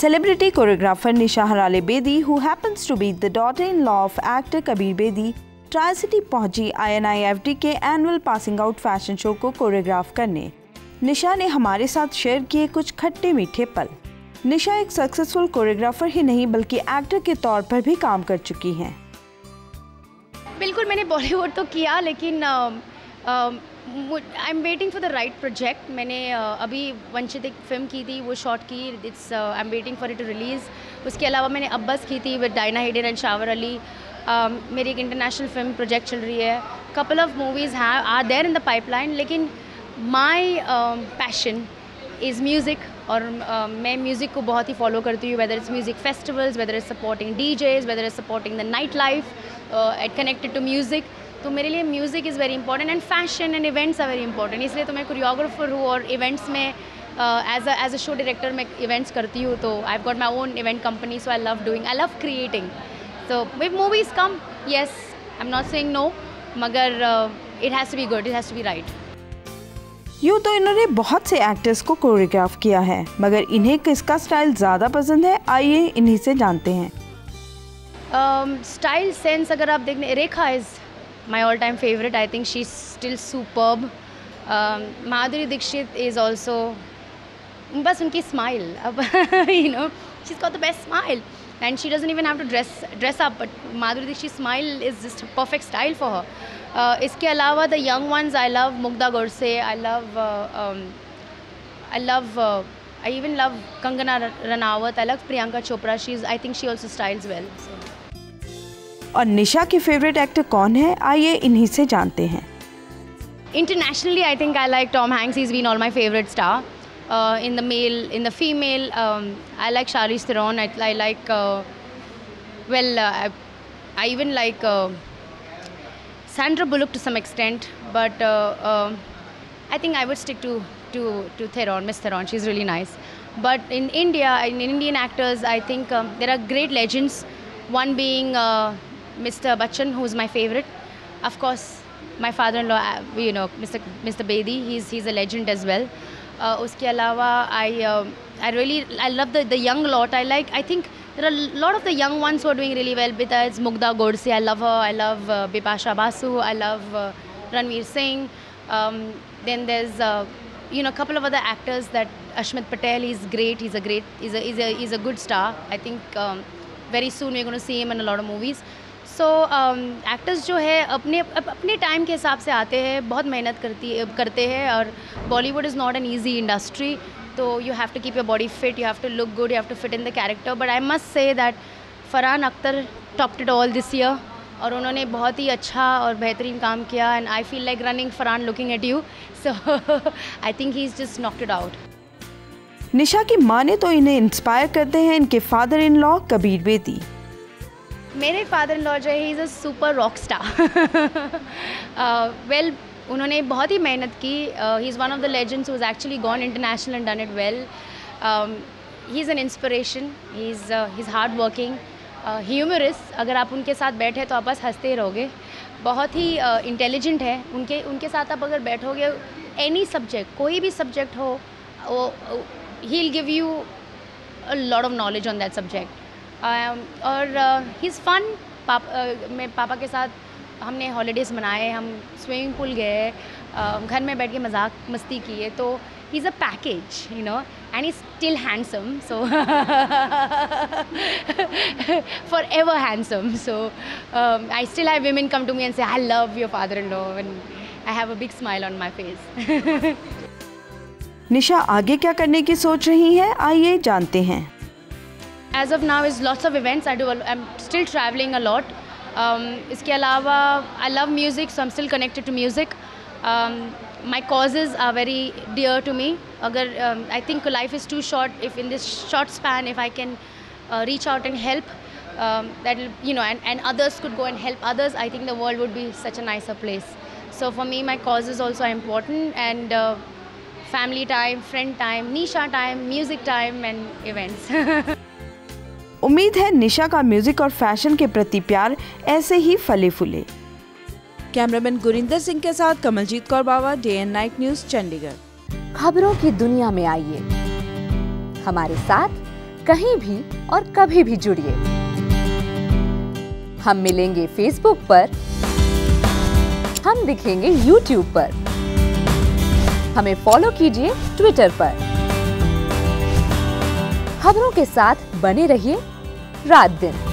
Celebrity choreographer Nisha Harale Bedi, who happens to be the daughter-in-law of actor Kabir Bedi, try-city पहुंची INIFD के annual passing out fashion show को choreograph करने। निशा ने हमारे साथ share किए कुछ खट्टे मीठे पल। निशा एक सक्सेसफुल कोरियोग्राफर ही नहीं बल्कि एक्टर के तौर पर भी काम कर चुकी हैं। बिल्कुल, मैंने बॉलीवुड तो किया लेकिन आई am waiting for the right project. मैंने अभी वंचित एक फिल्म की थी, वो शॉट की, I am waiting for it to release. उसके अलावा मैंने अब्बस की थी विद डायना हेडन एंड शावर अली। मेरी एक इंटरनेशनल फिल्म प्रोजेक्ट चल रही है। कपल ऑफ मूवीज़ हैं are there in the pipeline, लेकिन माई पैशन इज़ म्यूज़िक और मैं म्यूज़िक को बहुत ही फॉलो करती हूँ, whether it's music festivals, whether it's supporting DJs, whether it's supporting the night life connected to music. तो मेरे लिए music is very important and fashion and events are very important. इसलिए तो मैं कोरियोग्राफर हूँ और इवेंट्स में एज अ शो डायरेक्टर मैं इवेंट्स करती हूँ। तो I have got my own event company, so I love creating. So if movies come, yes, I'm not saying no, मगर it has to be good, it has to be right. यूँ तो इन्होंने बहुत से actors को choreograph किया है, मगर इन्हें किसका स्टाइल ज़्यादा पसंद है, आइए इन्हीं से जानते हैं। स्टाइल सेंस अगर आप देखने, Rekha is my all time favourite. I think she is still superb. Madhuri Dixit is also, बस उनकी स्माइल, अब you know, she's got the best smile. And she doesn't even have to dress up, but Madhuri Dixit's smile is just a perfect style for her. इसके अलावा the young ones, I love Mugdha Godse, I even love Kangana Ranaut, I love Priyanka Chopra. I think she also styles well. और निशा के favourite actor कौन है, आइए इन्हीं से जानते हैं। Internationally, I think I like Tom Hanks. He's been all my favorite star. In the female, I like Charlize Theron. I like, I even like Sandra Bullock to some extent, but I think I would stick to Theron, Miss Theron. She's really nice. But in India, in Indian actors, I think there are great legends. One being Mr. Bachchan, who's my favorite. Of course, my father-in-law, you know, Mr. Bedi. He's a legend as well. उसके अलावा I love the young lot. I think there are a lot of the young ones who are doing really well. Besides Mugdha Godse, I love her. I love Bipasha Basu. I love Ranveer Singh. Then there's a couple of other actors. That Ashmit Patel, he's great. He's a good star. I think very soon we're going to see him in a lot of movies. So actors जो है अपने time के हिसाब से आते हैं, बहुत मेहनत करते हैं और Bollywood is not an easy industry. तो you have to keep your body fit, you have to look good, you have to fit in the character. But I must say that Farhan Akhtar topped it all this year और उन्होंने बहुत ही अच्छा और बेहतरीन काम किया। And I feel like running Farhan looking at you, so I think he is just knocked it out. निशा की माँ ने तो इन्हें इंस्पायर करते हैं इनके father in law Kabir Bedi. मेरे फादर इन लॉ जो है, he is a super rock star. Well, उन्होंने बहुत ही मेहनत की। He is one of the legends who has actually gone international and done it well. He is an inspiration, he is hard working, humorous. अगर आप उनके साथ बैठे तो आप बस हंसते ही रहोगे। बहुत ही इंटेलिजेंट है। उनके साथ आप अगर बैठोगे, एनी सब्जेक्ट, कोई भी सब्जेक्ट हो, he will give you a lot of knowledge on that subject. और ही इज़ फन। मैं पापा के साथ हमने हॉलीडेज़ मनाए, हम स्विमिंग पूल गए, घर में बैठ के मजाक मस्ती किए। तो ही is a package, you know, and he still handsome, so for ever handsome. So I still have women come to me and say, I love your father-in-law, and I have a big smile on my face. निशा आगे क्या करने की सोच रही है, आइए जानते हैं। As of now is lots of events. I'm still traveling a lot. इसके अलावा I love music, so I'm still connected to music. My causes are very dear to me. अगर I think life is too short. If in this short span, if I can reach out and help, that, you know, and others could go and help others, I think the world would be such a nicer place. So for me, my causes also are important, and family time, friend time, Nisha time, music time, and events. उम्मीद है निशा का music और fashion के प्रति प्यार ऐसे ही फले फूले। Cameraman Gurinder Singh के साथ Kamaljeet Kaur Bawa, day and night news, Chandigarh. खबरों की दुनिया में आइए, हमारे साथ कहीं भी और कभी भी जुड़िए। हम मिलेंगे फेसबुक पर, हम दिखेंगे यूट्यूब पर, हमें फॉलो कीजिए ट्विटर पर। खबरों के साथ बने रहिए रात दिन।